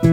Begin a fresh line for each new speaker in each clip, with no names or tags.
Well,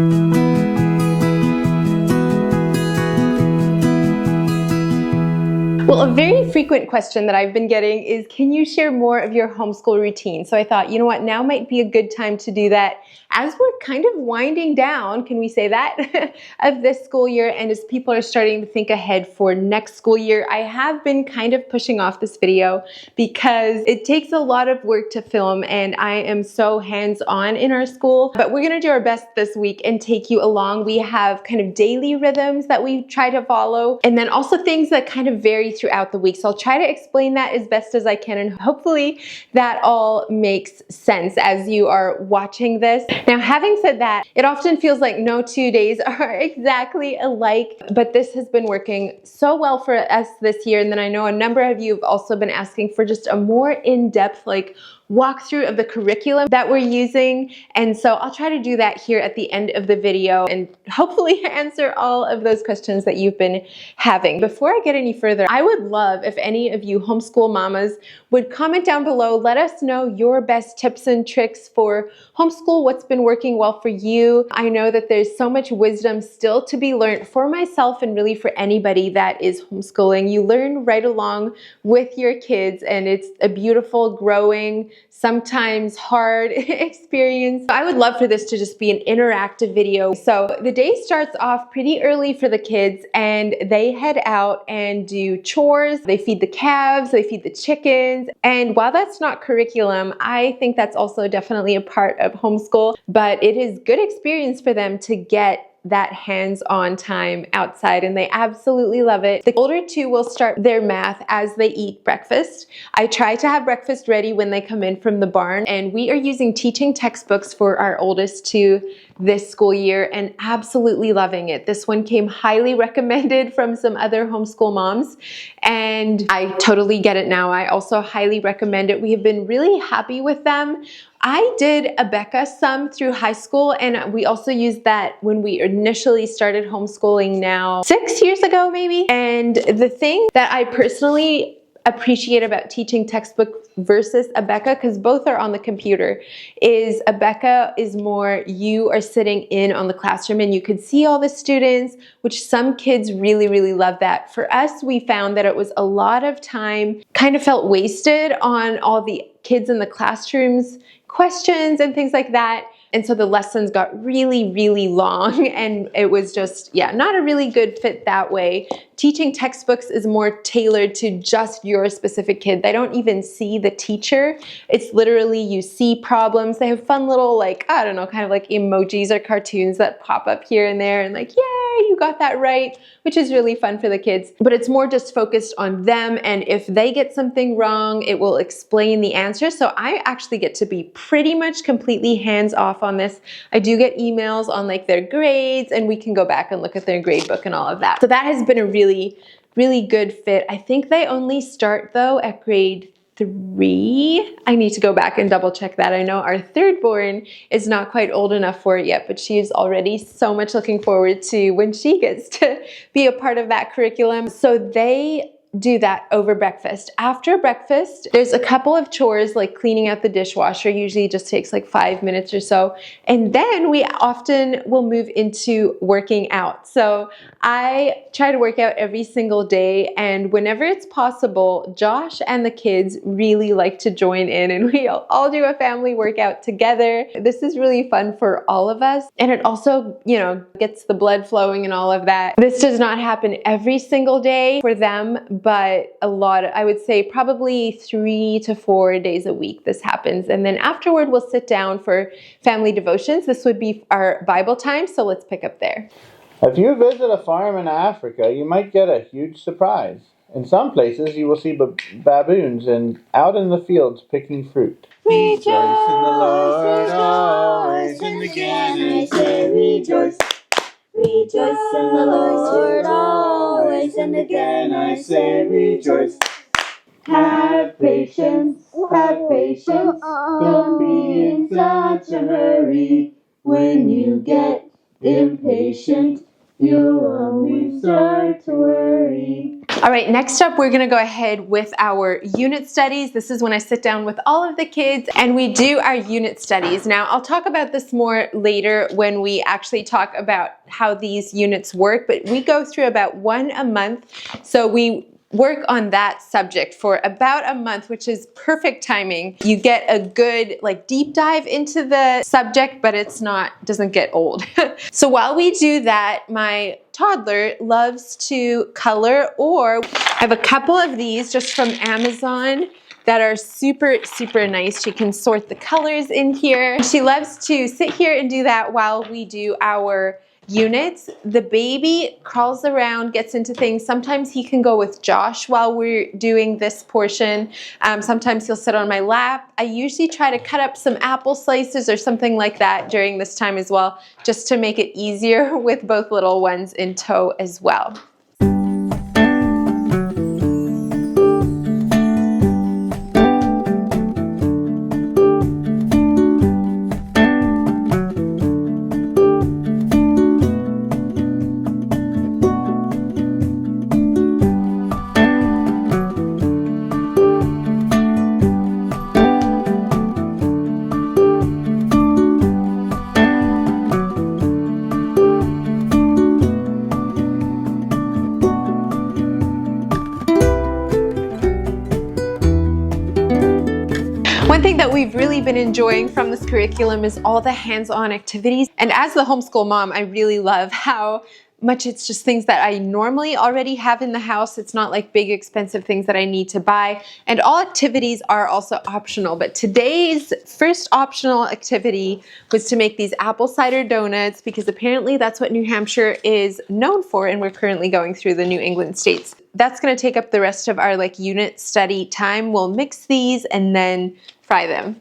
a very frequent question that I've been getting is, can you share more of your homeschool routine? So I thought, you know what, now might be a good time to do that as we're kind of winding down, can we say that, of this school year, and as people are starting to think ahead for next school year. I have been kind of pushing off this video because it takes a lot of work to film, and I am so hands-on in our school, but we're gonna do our best this week and take you along. We have kind of daily rhythms that we try to follow, and then also things that kind of vary throughout the week. So I'll try to explain that as best as I can, and hopefully that all makes sense as you are watching this. Now, having said that, it often feels like no 2 days are exactly alike, but this has been working so well for us this year. And then I know a number of you have also been asking for just a more in-depth walkthrough of the curriculum that we're using. And so I'll try to do that here at the end of the video and hopefully answer all of those questions that you've been having. Before I get any further, I would love if any of you homeschool mamas would comment down below. Let us know your best tips and tricks for homeschool, what's been working well for you. I know that there's so much wisdom still to be learned for myself and really for anybody that is homeschooling. You learn right along with your kids, and it's a beautiful, growing, sometimes hard experience. I would love for this to just be an interactive video. So the day starts off pretty early for the kids, and they head out and do chores. They feed the calves, they feed the chickens. And while that's not curriculum, I think that's also definitely a part of homeschool, but it is good experience for them to get that hands-on time outside, and they absolutely love it. The older two will start their math as they eat breakfast. I try to have breakfast ready when they come in from the barn, and we are using teaching textbooks for our oldest two this school year and absolutely loving it. This one came highly recommended from some other homeschool moms, and I totally get it now. I also highly recommend it. We have been really happy with them. I did Abeka some through high school, and we also used that when we initially started homeschooling now 6 years ago maybe. And the thing that I personally appreciate about teaching textbook versus Abeka, because both are on the computer, is Abeka is more you are sitting in on the classroom and you could see all the students, which some kids really, really love that. For us, we found that it was a lot of time kind of felt wasted on all the kids in the classrooms, questions and things like that. And so the lessons got really, really long, and it was just, yeah, not a really good fit that way. Teaching textbooks is more tailored to just your specific kid. They don't even see the teacher. It's literally you see problems. They have fun little I don't know, kind of like emojis or cartoons that pop up here and there and yay, you got that right, which is really fun for the kids. But it's more just focused on them, and if they get something wrong, it will explain the answer. So I actually get to be pretty much completely hands-off on this. I do get emails on their grades, and we can go back and look at their grade book and all of that. So that has been a really, really good fit. I think they only start though at grade 3. I need to go back and double check that. I know our third born is not quite old enough for it yet, but she's already so much looking forward to when she gets to be a part of that curriculum. So they do that over breakfast. After breakfast, there's a couple of chores like cleaning out the dishwasher, usually just takes 5 minutes or so. And then we often will move into working out. So I try to work out every single day, and whenever it's possible, Josh and the kids really like to join in, and we all do a family workout together. This is really fun for all of us, and it also, gets the blood flowing and all of that. This does not happen every single day for them, but I would say probably 3 to 4 days a week this happens. And then afterward, we'll sit down for family devotions. This would be our Bible time, so let's pick up there.
If you visit a farm in Africa, you might get a huge surprise. In some places, you will see baboons out in the fields picking fruit.
Rejoice in the Lord always, and again I say rejoice. Rejoice in the Lord always, and again I say rejoice. Have patience, don't be in such a hurry. When you get impatient, you'll only start to worry.
All right, next up, we're gonna go ahead with our unit studies. This is when I sit down with all of the kids and we do our unit studies. Now, I'll talk about this more later when we actually talk about how these units work, but we go through about one a month. So we work on that subject for about a month, which is perfect timing. You get a good deep dive into the subject, but doesn't get old. So while we do that, my toddler loves to color, or I have a couple of these just from Amazon that are super, super nice. She can sort the colors in here. She loves to sit here and do that while we do our units. The baby crawls around, gets into things. Sometimes he can go with Josh while we're doing this portion. Sometimes he'll sit on my lap. I usually try to cut up some apple slices or something like that during this time as well, just to make it easier with both little ones in tow as well. One thing that we've really been enjoying from this curriculum is all the hands-on activities. And as the homeschool mom, I really love how much it's just things that I normally already have in the house. It's not like big expensive things that I need to buy. And all activities are also optional. But today's first optional activity was to make these apple cider donuts, because apparently that's what New Hampshire is known for, and we're currently going through the New England states. That's going to take up the rest of our unit study time. We'll mix these and then fry them.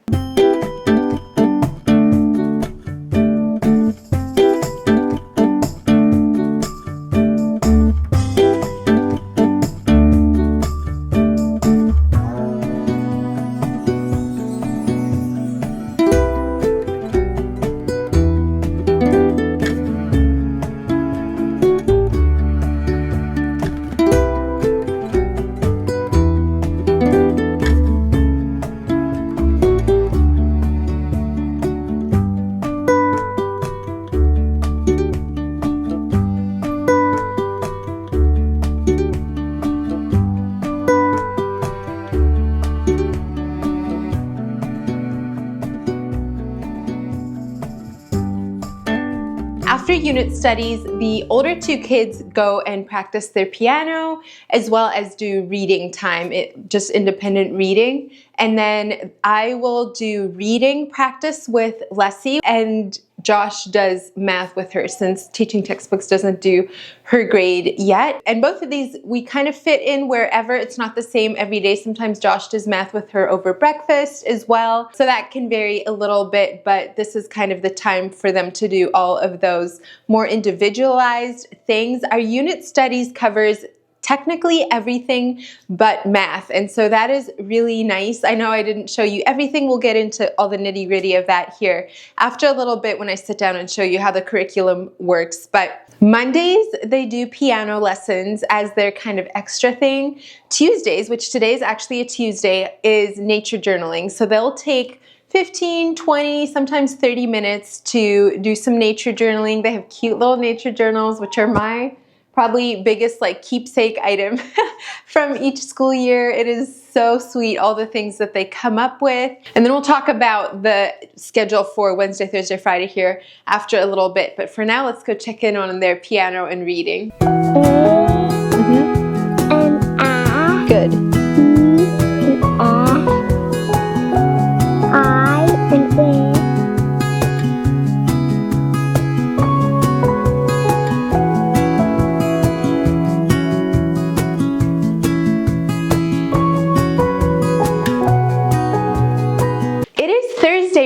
After unit studies, the older two kids go and practice their piano, as well as do reading time, just independent reading. And then I will do reading practice with Leslie, and Josh does math with her, since teaching textbooks doesn't do her grade yet. And both of these we kind of fit in wherever. It's not the same every day. Sometimes Josh does math with her over breakfast as well. So that can vary a little bit, but this is kind of the time for them to do all of those more individualized things. Our unit studies covers technically everything but math, and so that is really nice. I know I didn't show you everything. We'll get into all the nitty-gritty of that here after a little bit when I sit down and show you how the curriculum works. But Mondays, they do piano lessons as their kind of extra thing. Tuesdays, which today is actually a Tuesday, is nature journaling. So they'll take 15, 20, sometimes 30 minutes to do some nature journaling. They have cute little nature journals, which are my probably biggest keepsake item from each school year. It is so sweet, all the things that they come up with. And then we'll talk about the schedule for Wednesday, Thursday, Friday here after a little bit. But for now, let's go check in on their piano and reading. Good.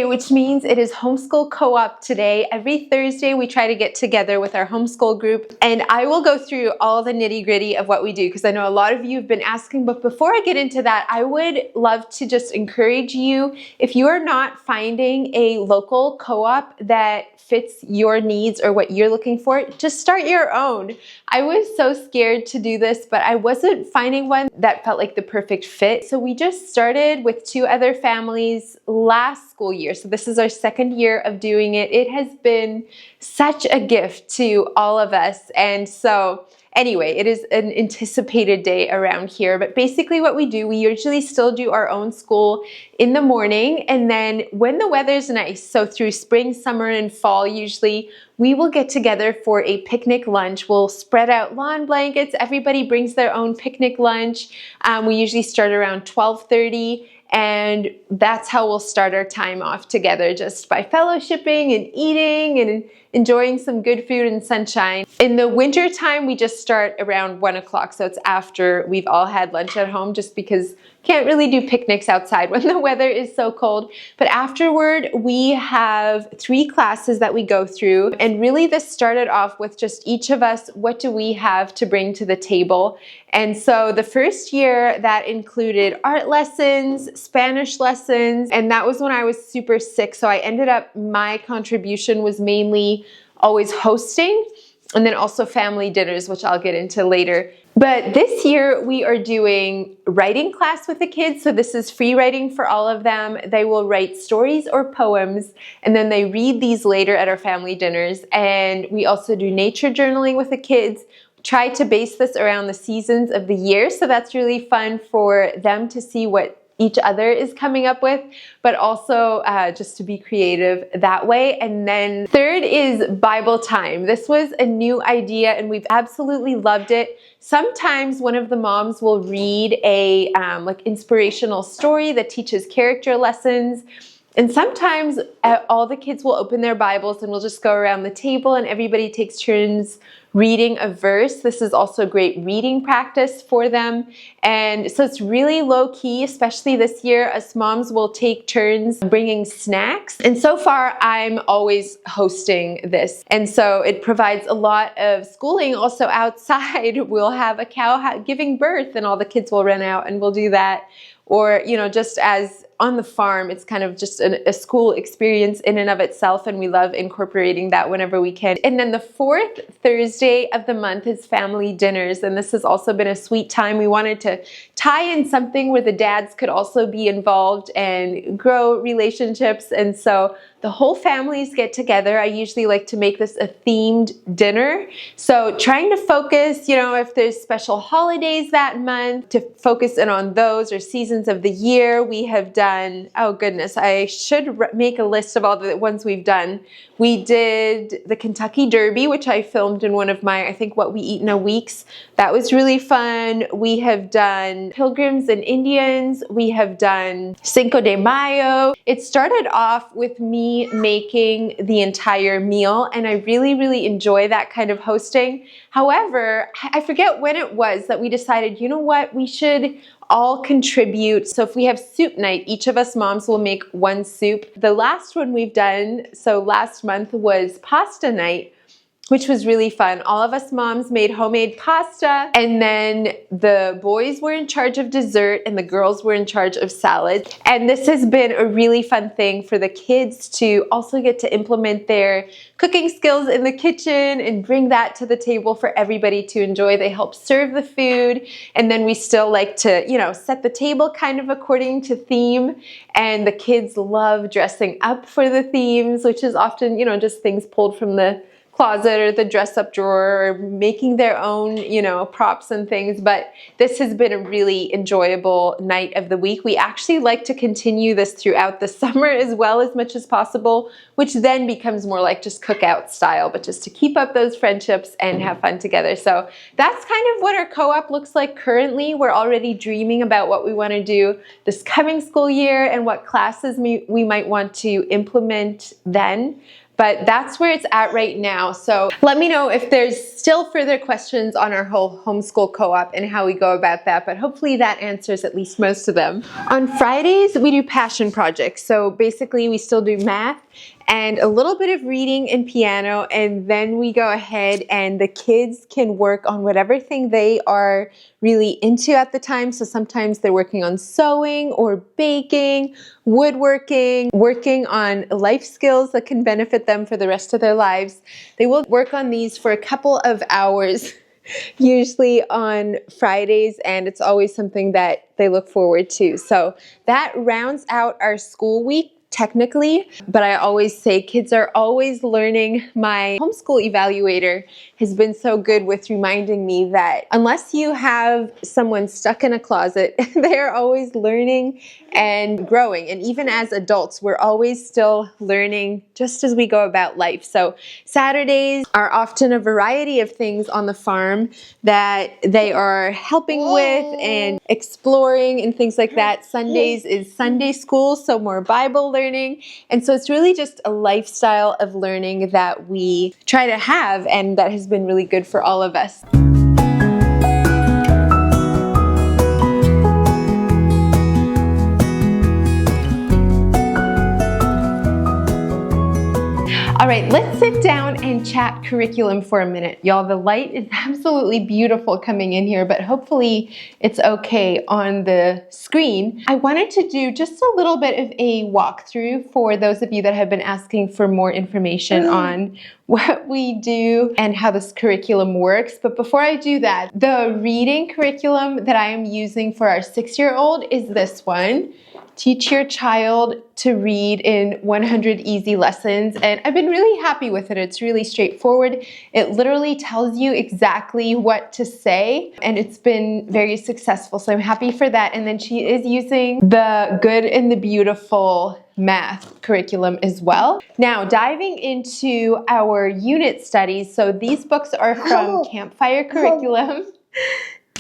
Which means means it is homeschool co-op today. Every Thursday we try to get together with our homeschool group, and I will go through all the nitty-gritty of what we do because I know a lot of you have been asking, but before I get into that, I would love to just encourage you, if you are not finding a local co-op that fits your needs or what you're looking for, just start your own. I was so scared to do this, but I wasn't finding one that felt like the perfect fit. So we just started with 2 other families last school year. So this is our 2nd year of doing it. It has been such a gift to all of us. And so anyway, it is an anticipated day around here, but basically what we do, we usually still do our own school in the morning, and then when the weather's nice, so through spring, summer, and fall usually, we will get together for a picnic lunch. We'll spread out lawn blankets, everybody brings their own picnic lunch. We usually start around 12:30. And that's how we'll start our time off together, just by fellowshipping and eating and enjoying some good food and sunshine. In the winter time, we just start around 1 o'clock. So it's after we've all had lunch at home, just because can't really do picnics outside when the weather is so cold. But afterward, we have 3 classes that we go through. And really this started off with just each of us, what do we have to bring to the table? And so the first year that included art lessons, Spanish lessons, and that was when I was super sick. So I ended up, my contribution was mainly always hosting, and then also family dinners, which I'll get into later. But this year we are doing writing class with the kids. So this is free writing for all of them. They will write stories or poems, and then they read these later at our family dinners. And we also do nature journaling with the kids. Try to base this around the seasons of the year. So that's really fun for them to see what each other is coming up with, but also just to be creative that way. And then 3rd is Bible time. This was a new idea and we've absolutely loved it. Sometimes one of the moms will read a like inspirational story that teaches character lessons. And sometimes all the kids will open their Bibles and we'll just go around the table and everybody takes turns reading a verse. This is also great reading practice for them. And so it's really low key, especially this year. Us moms will take turns bringing snacks. And so far, I'm always hosting this. And so it provides a lot of schooling. Also outside, we'll have a cow giving birth and all the kids will run out and we'll do that. Or, you know, just as on the farm, it's kind of just a school experience in and of itself, and we love incorporating that whenever we can. And then the 4th Thursday of the month is family dinners, and this has also been a sweet time. We wanted to tie in something where the dads could also be involved and grow relationships, and so the whole families get together. I usually like to make this a themed dinner. So trying to focus, you know, if there's special holidays that month, to focus in on those, or seasons of the year. We have done, oh goodness, I should make a list of all the ones we've done. We did the Kentucky Derby, which I filmed in one of my, I think, What We Eat in a Weeks. That was really fun. We have done Pilgrims and Indians. We have done Cinco de Mayo. It started off with me making the entire meal, and I really, really enjoy that kind of hosting. However, I forget when it was that we decided, you know what, we should all contribute. So if we have soup night, each of us moms will make one soup. The last one we've done, so last month, was pasta night, which was really fun. All of us moms made homemade pasta, and then the boys were in charge of dessert and the girls were in charge of salad. And this has been a really fun thing for the kids to also get to implement their cooking skills in the kitchen and bring that to the table for everybody to enjoy. They help serve the food, and then we still like to, you know, set the table kind of according to theme. And the kids love dressing up for the themes, which is often, you know, just things pulled from the closet or the dress-up drawer, or making their own, you know, props and things. But this has been a really enjoyable night of the week. We actually like to continue this throughout the summer as well, as much as possible, which then becomes more like just cookout style, but just to keep up those friendships and have fun together. So that's kind of what our co-op looks like currently. We're already dreaming about what we want to do this coming school year and what classes we might want to implement then. But that's where it's at right now. So let me know if there's still further questions on our whole homeschool co-op and how we go about that. But hopefully that answers at least most of them. On Fridays, we do passion projects. So basically we still do math and a little bit of reading and piano, and then we go ahead and the kids can work on whatever thing they are really into at the time. So sometimes they're working on sewing or baking, woodworking, working on life skills that can benefit them for the rest of their lives. They will work on these for a couple of hours, usually on Fridays, and it's always something that they look forward to. So that rounds out our school week technically, but I always say kids are always learning. My homeschool evaluator has been so good with reminding me that unless you have someone stuck in a closet, they're always learning and growing. And even as adults, we're always still learning just as we go about life. So Saturdays are often a variety of things on the farm that they are helping with and exploring and things like that. Sundays is Sunday school, so more Bible learning. And so it's really just a lifestyle of learning that we try to have, and that has been really good for all of us. All right, let's sit down and chat curriculum for a minute. Y'all, the light is absolutely beautiful coming in here, but hopefully it's okay on the screen. I wanted to do just a little bit of a walkthrough for those of you that have been asking for more information on what we do and how this curriculum works. But before I do that, the reading curriculum that I am using for our 6-year-old is this one. Teach your child to read in 100 easy lessons. And I've been really happy with it. It's really straightforward. It literally tells you exactly what to say, and it's been very successful. So I'm happy for that. And then she is using the Good and the Beautiful math curriculum as well. Now, diving into our unit studies. So these books are from Campfire Curriculum.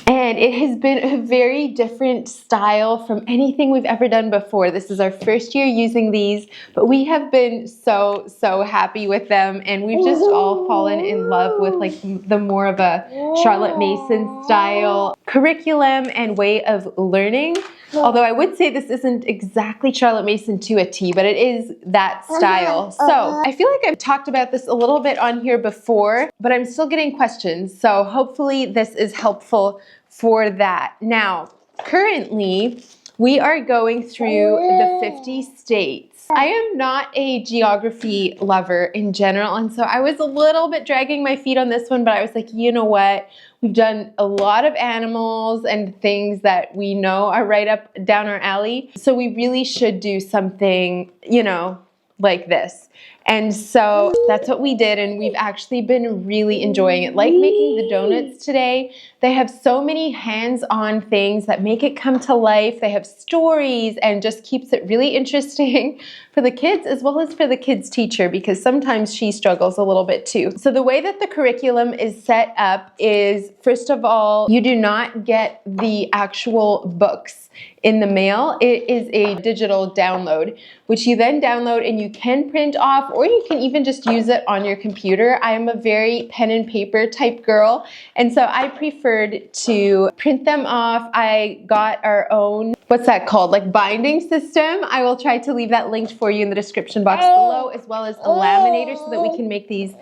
And it has been a very different style from anything we've ever done before. This is our first year using these, but we have been so happy with them. And we've just all fallen in love with like the more of a Charlotte Mason style curriculum and way of learning. Although I would say this isn't exactly Charlotte Mason to a T, but it is that style. So I feel like I've talked about this a little bit on here before, but I'm still getting questions. So hopefully this is helpful for that. Now, currently, we are going through the 50 states. I am not a geography lover in general, and so I was a little bit dragging my feet on this one, but I was like, you know what? We've done a lot of animals and things that we know are right up down our alley, so we really should do something, you know, like this. And so that's what we did, and we've actually been really enjoying it. Like making the donuts today. They have so many hands-on things that make it come to life. They have stories and just keeps it really interesting for the kids as well as for the kids' teacher, because sometimes she struggles a little bit too. So the way that the curriculum is set up is, first of all, you do not get the actual books in the mail. It is a digital download, which you then download and you can print off, or you can even just use it on your computer. I am a very pen and paper type girl, and so I preferred to print them off. I got our own, what's that called, like binding system. I will try to leave that linked for you in the description box below, as well as a laminator so that we can make these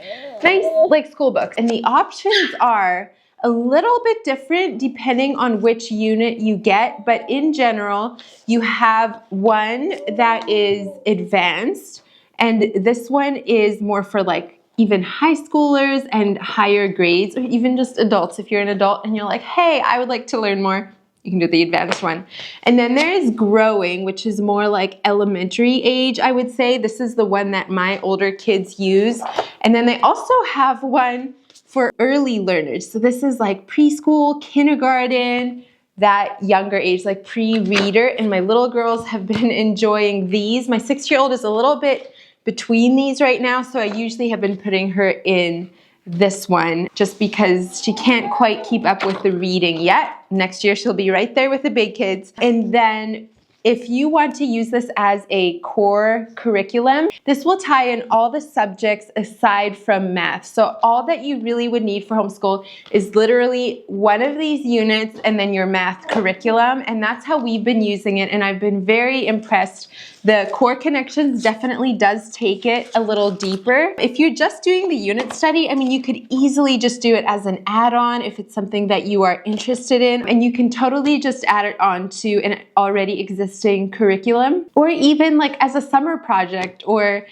nice like school books. And the options are a little bit different depending on which unit you get, but in general, you have one that is advanced, and this one is more for like even high schoolers and higher grades, or even just adults. If you're an adult and you're like, hey, I would like to learn more, you can do the advanced one. And then there is growing, which is more like elementary age, I would say. This is the one that my older kids use. And then they also have one for early learners. So this is like preschool, kindergarten, that younger age, like pre-reader. And my little girls have been enjoying these. My 6-year-old is a little bit between these right now, so I usually have been putting her in this one just because she can't quite keep up with the reading yet. Next year she'll be right there with the big kids. And then if you want to use this as a core curriculum, this will tie in all the subjects aside from math. So all that you really would need for homeschool is literally one of these units and then your math curriculum. And that's how we've been using it. And I've been very impressed. The core connections definitely does take it a little deeper. If you're just doing the unit study, I mean, you could easily just do it as an add-on if it's something that you are interested in, and you can totally just add it on to an already existing curriculum, or even like as a summer project, or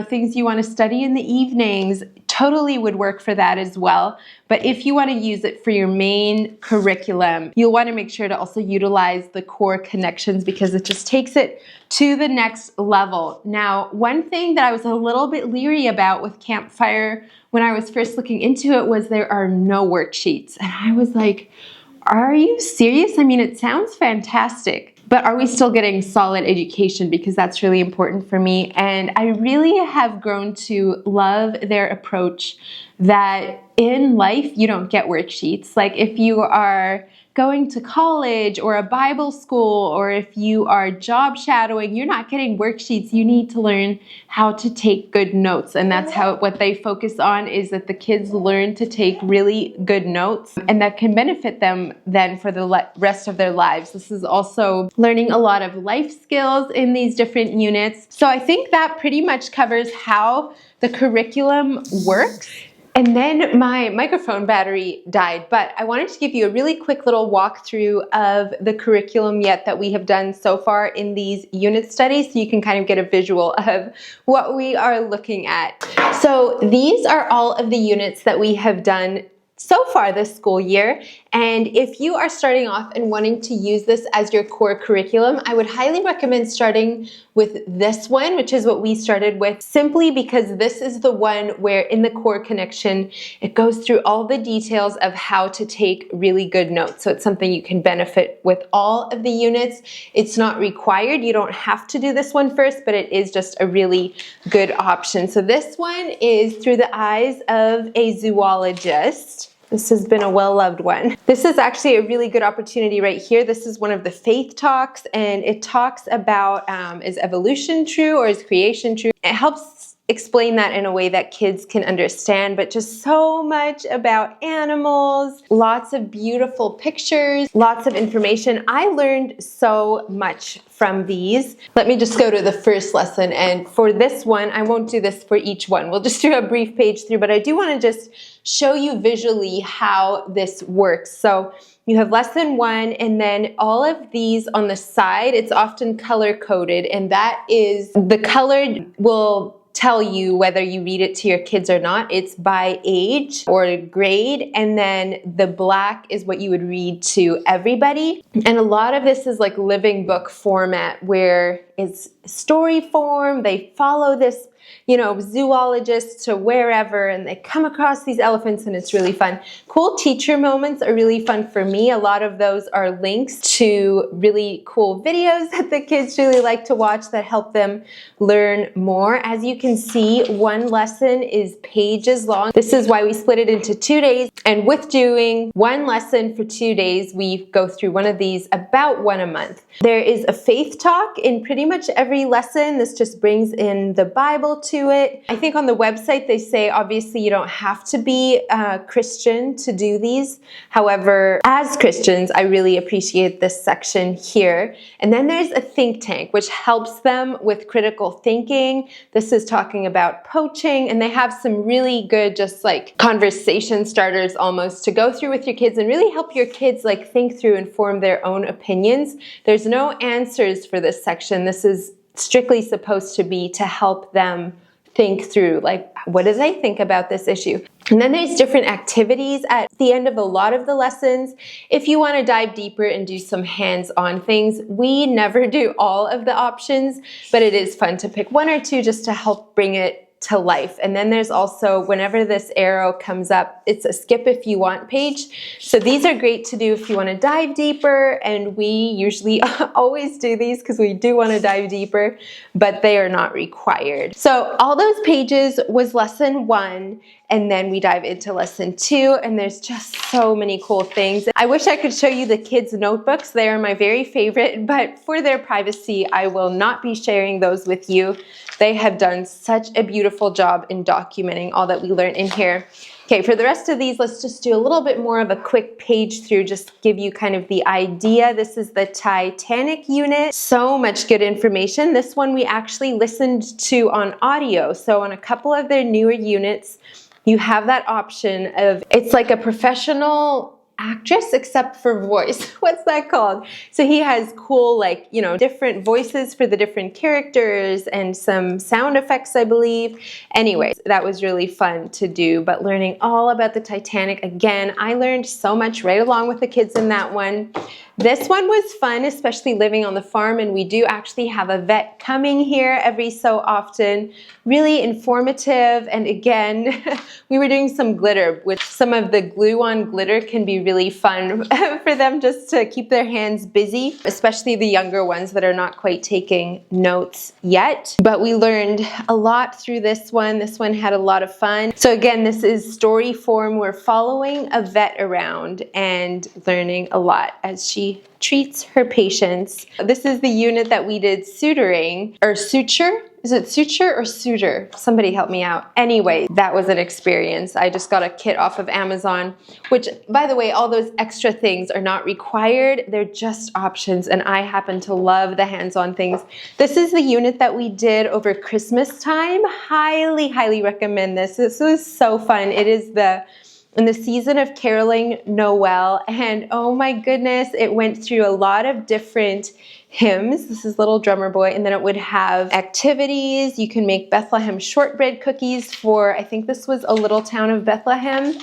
things you want to study in the evenings, totally would work for that as well. But if you want to use it for your main curriculum, you'll want to make sure to also utilize the core connections because it just takes it to the next level. Now, one thing that I was a little bit leery about with Campfire when I was first looking into it was there are no worksheets. And I was like, are you serious? I mean, it sounds fantastic. But are we still getting solid education? Because that's really important for me. And I really have grown to love their approach that in life, you don't get worksheets. Like if you are going to college or a Bible school, or if you are job shadowing, you're not getting worksheets. You need to learn how to take good notes. And that's what they focus on, is that the kids learn to take really good notes, and that can benefit them then for the rest of their lives. This is also learning a lot of life skills in these different units. So I think that pretty much covers how the curriculum works. And then my microphone battery died, but I wanted to give you a really quick little walkthrough of the curriculum yet that we have done so far in these unit studies, so you can kind of get a visual of what we are looking at. So these are all of the units that we have done so far this school year. And if you are starting off and wanting to use this as your core curriculum, I would highly recommend starting with this one, which is what we started with, simply because this is the one where in the core connection, it goes through all the details of how to take really good notes. So it's something you can benefit with all of the units. It's not required. You don't have to do this one first, but it is just a really good option. So this one is through the eyes of a zoologist. This has been a well-loved one. This is actually a really good opportunity right here. This is one of the faith talks, and it talks about is evolution true or is creation true? It helps explain that in a way that kids can understand, but just so much about animals, lots of beautiful pictures, lots of information. I learned so much from these. Let me just go to the first lesson, and for this one, I won't do this for each one. We'll just do a brief page through, but I do want to just show you visually how this works. So you have lesson 1, and then all of these on the side, it's often color coded, and that is, the color will tell you whether you read it to your kids or not. It's by age or grade, and then the black is what you would read to everybody. And a lot of this is like living book format, where it's story form. They follow this zoologist to wherever, and they come across these elephants, and it's really fun. Cool teacher moments are really fun for me. A lot of those are links to really cool videos that the kids really like to watch that help them learn more. As you can see, one lesson is pages long. This is why we split it into 2 days, and with doing one lesson for 2 days, we go through one of these about one a month. There is a faith talk in pretty much every lesson. This just brings in the Bible to it. I think on the website they say obviously you don't have to be a Christian to do these. However, as Christians, I really appreciate this section here. And then there's a think tank, which helps them with critical thinking. This is talking about poaching, and they have some really good just like conversation starters almost to go through with your kids and really help your kids like think through and form their own opinions. There's no answers for this section. This is strictly supposed to be to help them think through, like, what do they think about this issue? And then there's different activities at the end of a lot of the lessons. If you want to dive deeper and do some hands-on things, we never do all of the options, but it is fun to pick 1 or 2 just to help bring it to life. And then there's also, whenever this arrow comes up, it's a skip if you want page. So these are great to do if you want to dive deeper, and we usually always do these because we do want to dive deeper, but they are not required. So all those pages was lesson 1. And then we dive into lesson 2, and there's just so many cool things. I wish I could show you the kids' notebooks. They are my very favorite, but for their privacy, I will not be sharing those with you. They have done such a beautiful job in documenting all that we learned in here. Okay, for the rest of these, let's just do a little bit more of a quick page through, just give you kind of the idea. This is the Titanic unit. So much good information. This one we actually listened to on audio. So on a couple of their newer units, you have that option of, it's like a professional actress except for voice. What's that called? So he has cool, like, you know, different voices for the different characters and some sound effects, I believe. Anyways, that was really fun to do, but learning all about the Titanic, again, I learned so much right along with the kids in that one. This one was fun, especially living on the farm, and we do actually have a vet coming here every so often. Really informative, and again, we were doing some glitter, which some of the glue-on glitter can be really fun for them just to keep their hands busy, especially the younger ones that are not quite taking notes yet. But we learned a lot through this one. This one had a lot of fun. So again, this is story form. We're following a vet around and learning a lot as she treats her patients. This is the unit that we did suturing, or suture. Is it suture or suitor? Somebody help me out. Anyway, that was an experience. I just got a kit off of Amazon, which, by the way, all those extra things are not required. They're just options, and I happen to love the hands-on things. This is the unit that we did over Christmas time. Highly, highly recommend this. This was so fun. It is in the season of caroling Noel, and oh my goodness, it went through a lot of different hymns. This is Little Drummer Boy, and then it would have activities. You can make Bethlehem shortbread cookies for, I think this was A Little Town of Bethlehem.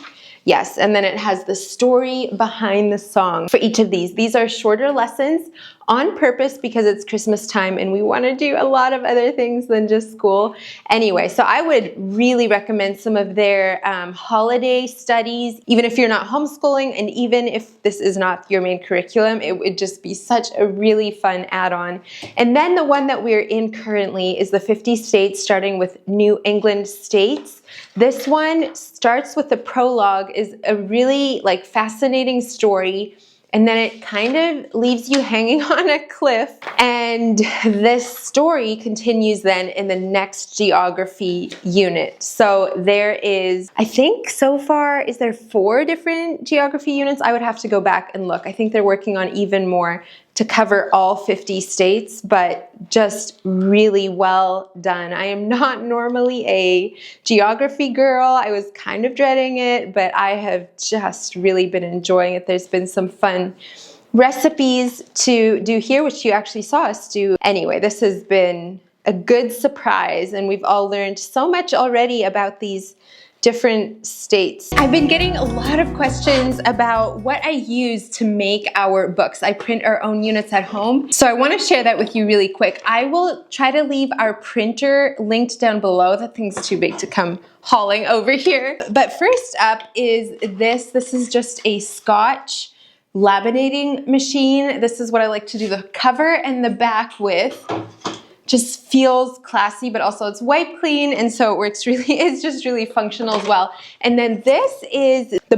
Yes, and then it has the story behind the song for each of these. These are shorter lessons on purpose because it's Christmas time and we want to do a lot of other things than just school. Anyway, so I would really recommend some of their holiday studies, even if you're not homeschooling, and even if this is not your main curriculum, it would just be such a really fun add-on. And then the one that we're in currently is the 50 states, starting with New England states. This one starts with the prologue, is a really like fascinating story, and then it kind of leaves you hanging on a cliff. And this story continues then in the next geography unit. So there is, I think so far, is there 4 different geography units? I would have to go back and look. I think they're working on even more to cover all 50 states, but just really well done. I am not normally a geography girl. I was kind of dreading it, but I have just really been enjoying it. There's been some fun recipes to do here, which you actually saw us do. Anyway, this has been a good surprise, and we've all learned so much already about these different states. I've been getting a lot of questions about what I use to make our books. I print our own units at home, so I want to share that with you really quick. I will try to leave our printer linked down below. That thing's too big to come hauling over here. But first up is this. This is just a Scotch laminating machine. This is what I like to do the cover and the back with. Just feels classy, but also it's wipe clean, and so it works really, it's just really functional as well. And then this is the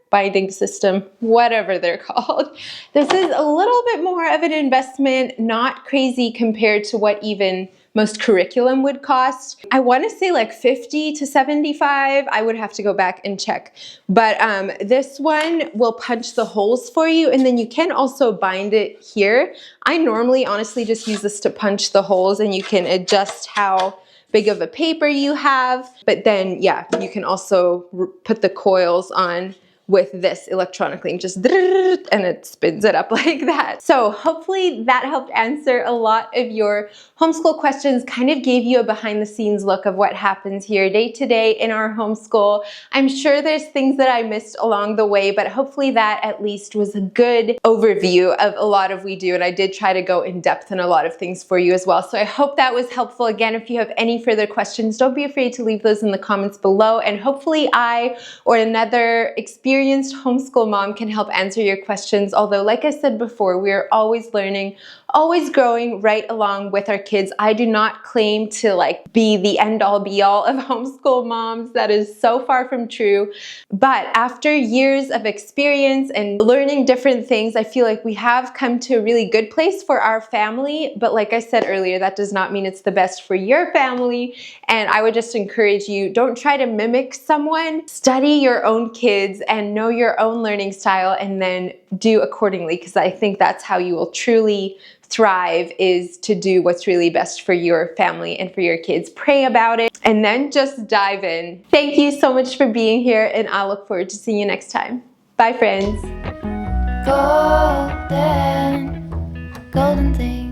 binding system, whatever they're called. This is a little bit more of an investment, not crazy compared to what even most curriculum would cost. I want to say like 50 to 75. I would have to go back and check. But this one will punch the holes for you, and then you can also bind it here. I normally honestly just use this to punch the holes, and you can adjust how big of a paper you have. But then, yeah, you can also put the coils on with this electronically, and just and it spins it up like that. So hopefully that helped answer a lot of your homeschool questions, kind of gave you a behind the scenes look of what happens here day to day in our homeschool. I'm sure there's things that I missed along the way, but hopefully that at least was a good overview of a lot of we do, and I did try to go in depth in a lot of things for you as well. So I hope that was helpful. Again, if you have any further questions, don't be afraid to leave those in the comments below, and hopefully I or another experienced homeschool mom can help answer your questions. Although, like I said before, we are always learning, always growing right along with our kids. I do not claim to like be the end all be all of homeschool moms. That is so far from true. But after years of experience and learning different things, I feel like we have come to a really good place for our family. But like I said earlier, that does not mean it's the best for your family. And I would just encourage you, don't try to mimic someone. Study your own kids and know your own learning style and then do accordingly, because I think that's how you will truly thrive, is to do what's really best for your family and for your kids. Pray about it and then just dive in. Thank you so much for being here, and I'll look forward to seeing you next time. Bye, friends.
Golden thing.